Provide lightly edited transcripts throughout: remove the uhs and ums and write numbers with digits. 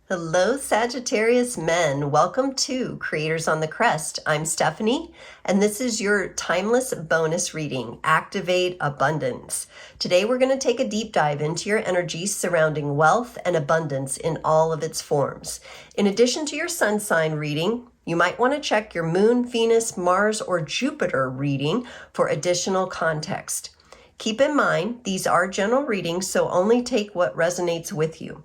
Hello, Sagittarius men. Welcome to Creators on the Crest. I'm Stephanie, and this is your timeless bonus reading, Activate Abundance. Today, we're going to take a deep dive into your energies surrounding wealth and abundance in all of its forms. In addition to your sun sign reading, you might want to check your Moon, Venus, Mars, or Jupiter reading for additional context. Keep in mind, these are general readings, so only take what resonates with you.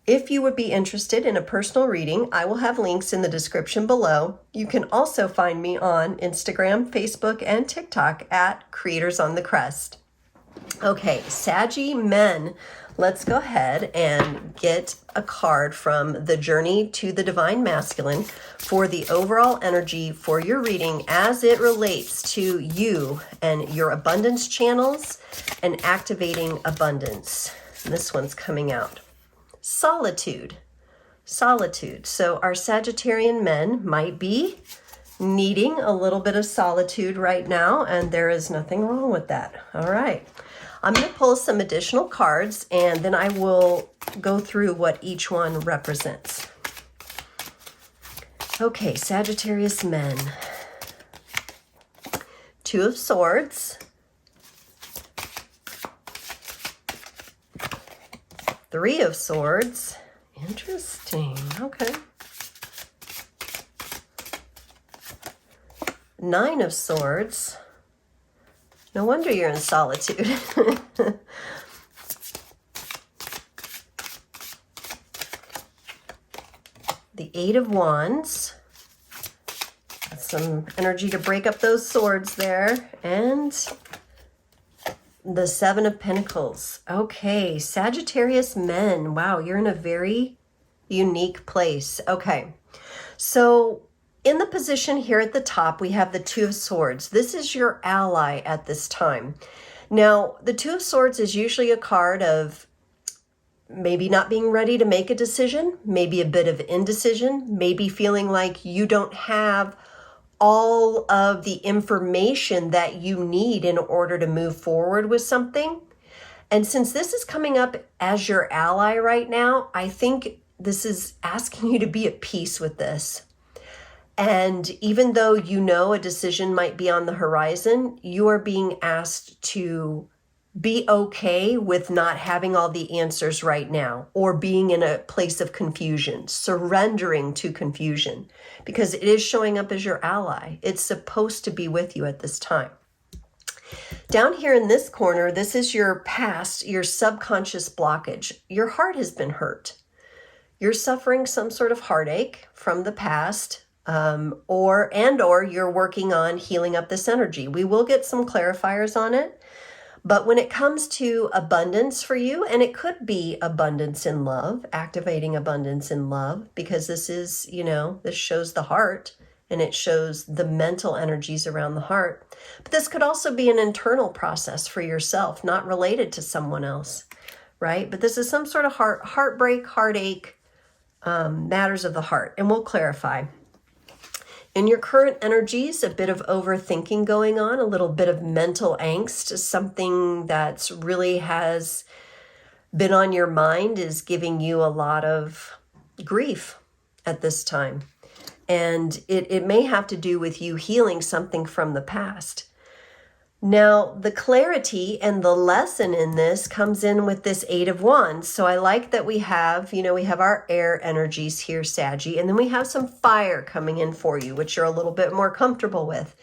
If you would be interested in a personal reading, I will have links in the description below. You can also find me on Instagram, Facebook, and TikTok at Creators on the Crest. Okay, Saggy men, let's go ahead and get a card from the Journey to the Divine Masculine for the overall energy for your reading as it relates to you and your abundance channels and activating abundance. And this one's coming out. Solitude. So our Sagittarian men might be needing a little bit of solitude right now, and there is nothing wrong with that. All right. I'm going to pull some additional cards, and then I will go through what each one represents. Okay, Sagittarius men. Two of Swords. Three of Swords. Interesting. Okay. Nine of Swords. No wonder you're in solitude. The Eight of Wands. Some energy to break up those swords there. And the Seven of Pentacles. Okay, Sagittarius men. Wow, you're in a very unique place. Okay, so in the position here at the top, we have the Two of Swords. This is your ally at this time. Now, the Two of Swords is usually a card of maybe not being ready to make a decision, maybe a bit of indecision, maybe feeling like you don't have all of the information that you need in order to move forward with something. And since this is coming up as your ally right now, I think this is asking you to be at peace with this. And even though you know a decision might be on the horizon, you are being asked to be okay with not having all the answers right now, or being in a place of confusion, surrendering to confusion, because it is showing up as your ally. It's supposed to be with you at this time. Down here in this corner, this is your past, your subconscious blockage. Your heart has been hurt. You're suffering some sort of heartache from the past, or you're working on healing up this energy. We will get some clarifiers on it. But when it comes to abundance for you, and it could be abundance in love, activating abundance in love, because this is, this shows the heart and it shows the mental energies around the heart. But this could also be an internal process for yourself, not related to someone else, right? But this is some sort of heartbreak, heartache, matters of the heart, and we'll clarify. In your current energies, a bit of overthinking going on, a little bit of mental angst, something that's really has been on your mind is giving you a lot of grief at this time. And it may have to do with you healing something from the past. Now, the clarity and the lesson in this comes in with this Eight of Wands. So I like that we have, we have our air energies here, Saggy, and then we have some fire coming in for you, which you're a little bit more comfortable with.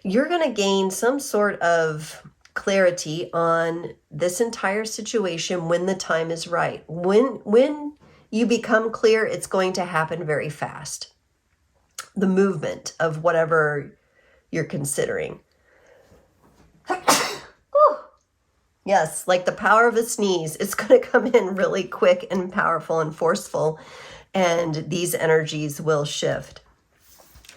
You're going to gain some sort of clarity on this entire situation when the time is right. When you become clear, it's going to happen very fast. The movement of whatever you're considering. Yes, like the power of a sneeze. It's going to come in really quick and powerful and forceful, and these energies will shift.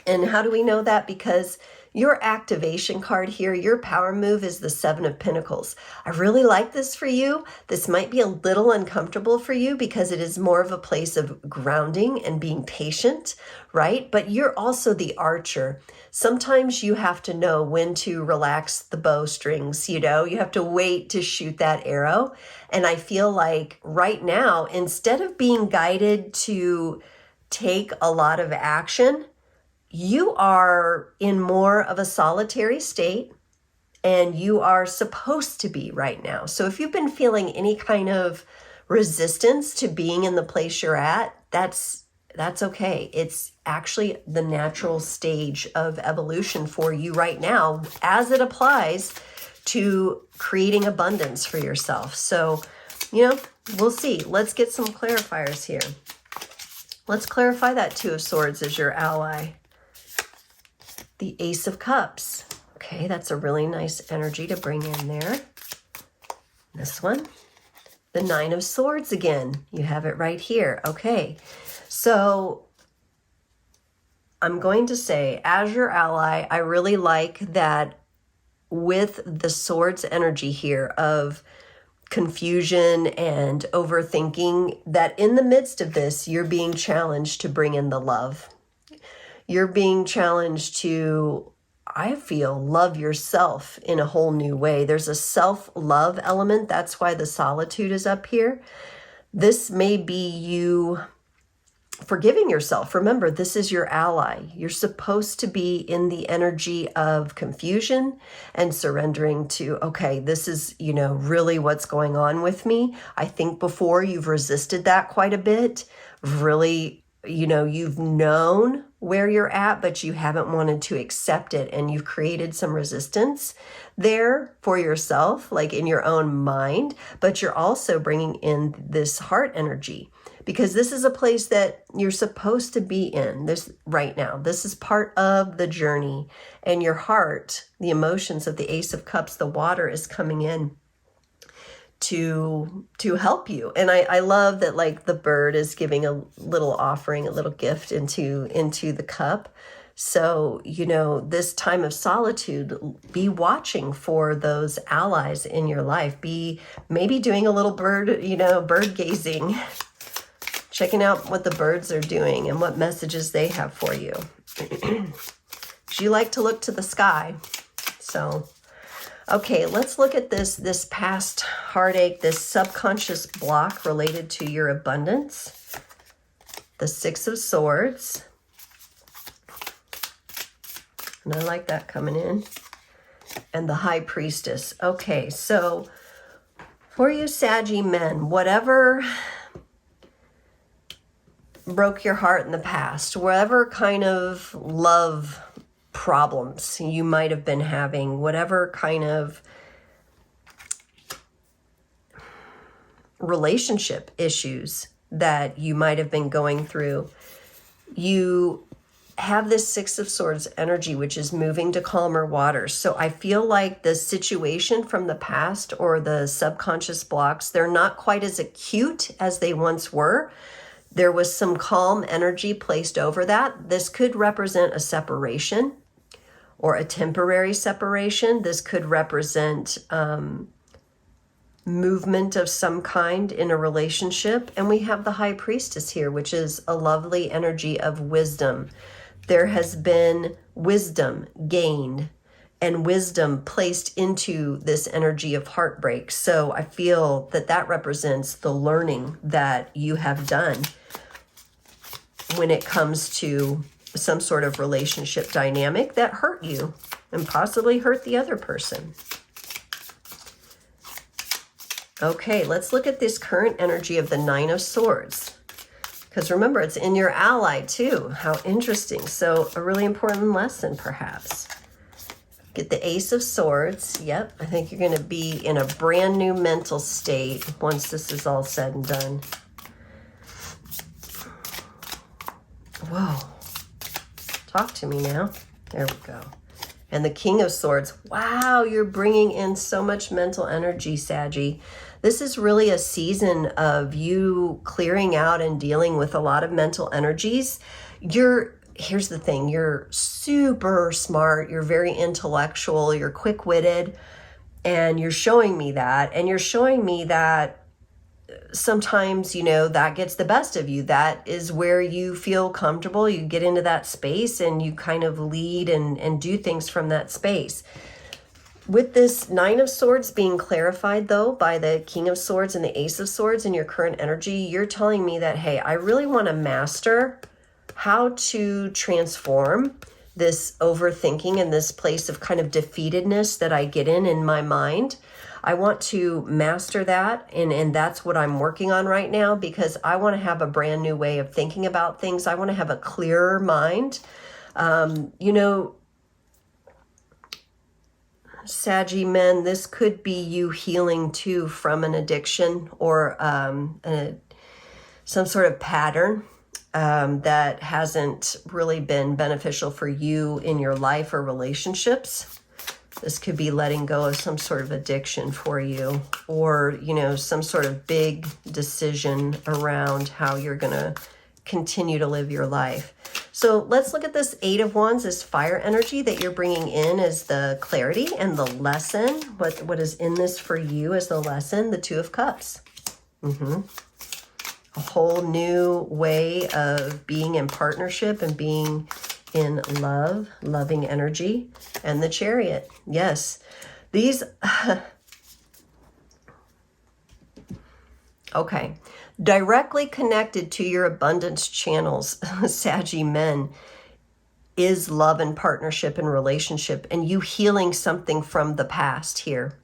And how do we know that? Because, Your activation card here, your power move is the Seven of Pentacles. I really like this for you. This might be a little uncomfortable for you because it is more of a place of grounding and being patient, right? But you're also the archer. Sometimes you have to know when to relax the bowstrings, you know? You have to wait to shoot that arrow. And I feel like right now, instead of being guided to take a lot of action, you are in more of a solitary state, and you are supposed to be right now. So if you've been feeling any kind of resistance to being in the place you're at, that's okay. It's actually the natural stage of evolution for you right now as it applies to creating abundance for yourself. So, you know, we'll see. Let's get some clarifiers here. Let's clarify that Two of Swords as your ally. The Ace of Cups. Okay, that's a really nice energy to bring in there. This one. The Nine of Swords again. You have it right here. Okay, so I'm going to say, as your ally, I really like that with the Swords energy here of confusion and overthinking, that in the midst of this, you're being challenged to bring in the love. You're being challenged to, I feel, love yourself in a whole new way. There's a self-love element. That's why the solitude is up here. This may be you forgiving yourself. Remember, this is your ally. You're supposed to be in the energy of confusion and surrendering to, okay, this is, you know, really what's going on with me. I think before you've resisted that quite a bit. Really, you know, you've known where you're at, but you haven't wanted to accept it, and you've created some resistance there for yourself, like in your own mind, but you're also bringing in this heart energy, because this is a place that you're supposed to be in this right now. This is part of the journey, and your heart, the emotions of the Ace of Cups, the water is coming in to help you. And I love that, like, the bird is giving a little offering, a little gift into the cup. So, you know, this time of solitude, be watching for those allies in your life. Be maybe doing a little bird, you know, bird gazing, checking out what the birds are doing and what messages they have for you. You like to look to the sky. So, okay, let's look at this past heartache, this subconscious block related to your abundance. The Six of Swords. And I like that coming in. And the High Priestess. Okay, so for you Saggy men, whatever broke your heart in the past, whatever kind of love problems you might have been having, whatever kind of relationship issues that you might have been going through, you have this Six of Swords energy, which is moving to calmer waters. So I feel like the situation from the past or the subconscious blocks, they're not quite as acute as they once were. There was some calm energy placed over that. This could represent a separation or a temporary separation. This could represent movement of some kind in a relationship. And we have the High Priestess here, which is a lovely energy of wisdom. There has been wisdom gained and wisdom placed into this energy of heartbreak. So I feel that that represents the learning that you have done when it comes to some sort of relationship dynamic that hurt you and possibly hurt the other person. Okay, let's look at this current energy of the Nine of Swords. Because remember, it's in your ally too. How interesting. So a really important lesson, perhaps. Get the Ace of Swords. Yep, I think you're going to be in a brand new mental state once this is all said and done. Whoa. Talk to me now. There we go. And the King of Swords. Wow, you're bringing in so much mental energy, Saggy. This is really a season of you clearing out and dealing with a lot of mental energies. You're here's the thing, you're super smart, you're very intellectual, you're quick-witted, and you're showing me that, and you're showing me that sometimes, you know, that gets the best of you. That is where you feel comfortable. You get into that space and you kind of lead and do things from that space. With this Nine of Swords being clarified, though, by the King of Swords and the Ace of Swords in your current energy, you're telling me that, hey, I really want to master how to transform this overthinking and this place of kind of defeatedness that I get in my mind. I want to master that, and that's what I'm working on right now, because I want to have a brand new way of thinking about things. I want to have a clearer mind. You know, Saggy men, this could be you healing too from an addiction or some sort of pattern that hasn't really been beneficial for you in your life or relationships. This could be letting go of some sort of addiction for you, or, you know, some sort of big decision around how you're going to continue to live your life. So let's look at this Eight of Wands, this fire energy that you're bringing in as the clarity and the lesson. What is in this for you as the lesson? The Two of Cups. A whole new way of being in partnership and being in love, loving energy, and the Chariot. Yes, these, okay, directly connected to your abundance channels, Saggy men, is love and partnership and relationship, and you healing something from the past here.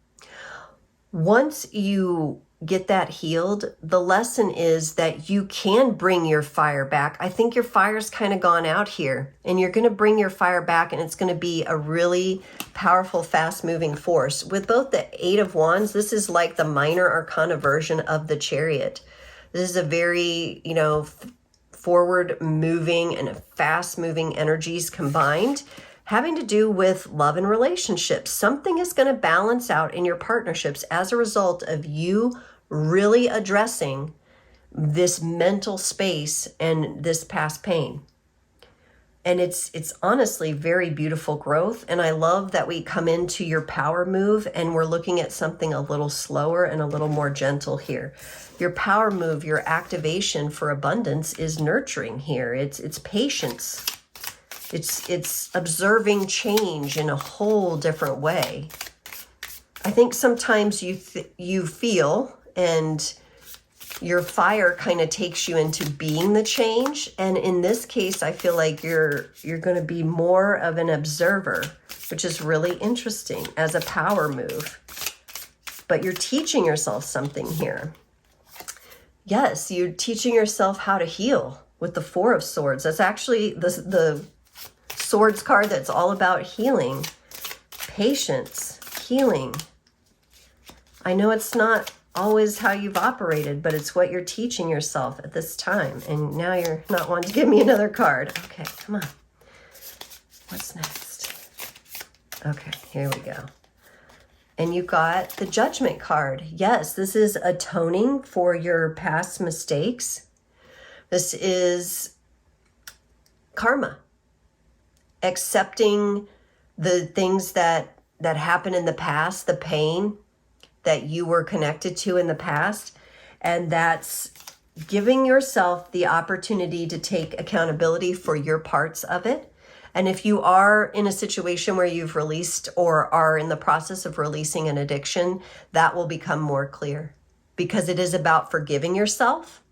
Once you get that healed, the lesson is that you can bring your fire back. I think your fire's kind of gone out here, and you're going to bring your fire back, and it's going to be a really powerful, fast-moving force. With both the Eight of Wands, this is like the minor arcana version of the Chariot. This is a very, you know, forward-moving and fast-moving energies combined, having to do with love and relationships. Something is going to balance out in your partnerships as a result of you really addressing this mental space and this past pain. And it's honestly very beautiful growth. And I love that we come into your power move and we're looking at something a little slower and a little more gentle here. Your power move, your activation for abundance is nurturing here. It's patience. It's observing change in a whole different way. I think sometimes you feel, and your fire kind of takes you into being the change. And in this case, I feel like you're going to be more of an observer, which is really interesting as a power move. But you're teaching yourself something here. Yes, you're teaching yourself how to heal with the Four of Swords. That's actually the Swords card that's all about healing, patience, healing. I know it's not always how you've operated, but it's what you're teaching yourself at this time. And now you're not wanting to give me another card. Okay, come on. What's next? Okay, here we go. And you got the Judgment card. Yes, this is atoning for your past mistakes. This is karma. Accepting the things that happened in the past, the pain that you were connected to in the past, and that's giving yourself the opportunity to take accountability for your parts of it. And if you are in a situation where you've released or are in the process of releasing an addiction, that will become more clear, because it is about forgiving yourself.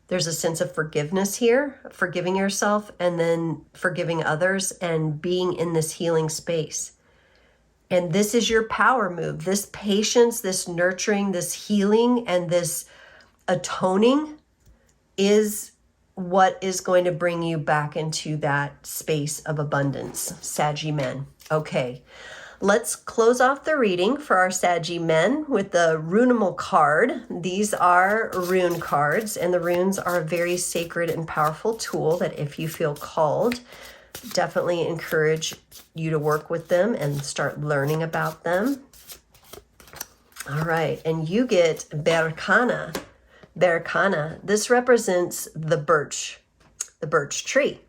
There's a sense of forgiveness here, forgiving yourself and then forgiving others and being in this healing space. And this is your power move. This patience, this nurturing, this healing, and this atoning is what is going to bring you back into that space of abundance, Saggy men. Okay, let's close off the reading for our Saggy men with the Runamal card. These are rune cards, and the runes are a very sacred and powerful tool that if you feel called, definitely encourage you to work with them and start learning about them. All right, and you get Berkana. Berkana, this represents the birch tree.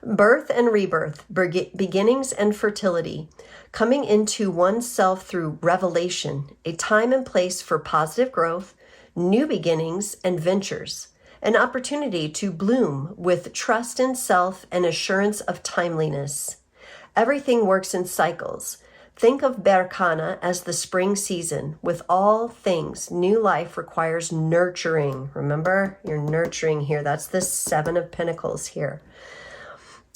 Birth and rebirth, beginnings and fertility, coming into oneself through revelation, a time and place for positive growth, new beginnings and ventures, an opportunity to bloom with trust in self and assurance of timeliness. Everything works in cycles. Think of Berkana as the spring season. With all things, new life requires nurturing. Remember, you're nurturing here. That's the Seven of Pentacles here.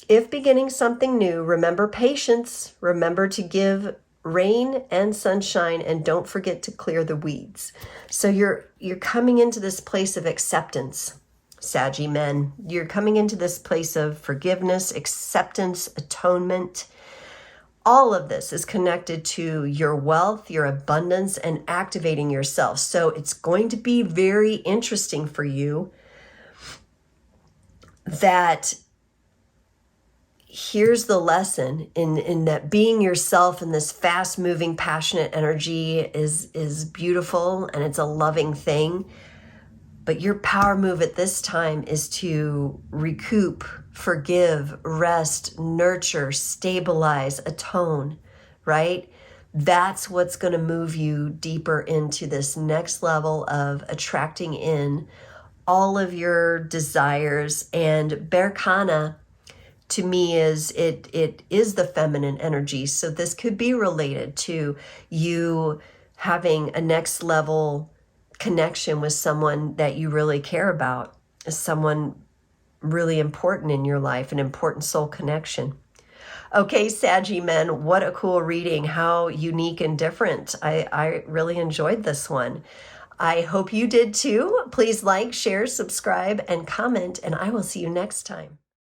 If beginning something new, remember patience. Remember to give rain and sunshine, and don't forget to clear the weeds. So you're coming into this place of acceptance, Saggy men. You're coming into this place of forgiveness, acceptance, atonement. All of this is connected to your wealth, your abundance, and activating yourself. So it's going to be very interesting for you that here's the lesson in that being yourself in this fast moving, passionate energy is beautiful and it's a loving thing. But your power move at this time is to recoup, forgive, rest, nurture, stabilize, atone, right? That's what's going to move you deeper into this next level of attracting in all of your desires. And Berkana, to me, it is the feminine energy. So this could be related to you having a next level connection with someone that you really care about, someone really important in your life, an important soul connection. Okay, Saggy men, what a cool reading. How unique and different. I really enjoyed this one. I hope you did too. Please like, share, subscribe, and comment, and I will see you next time.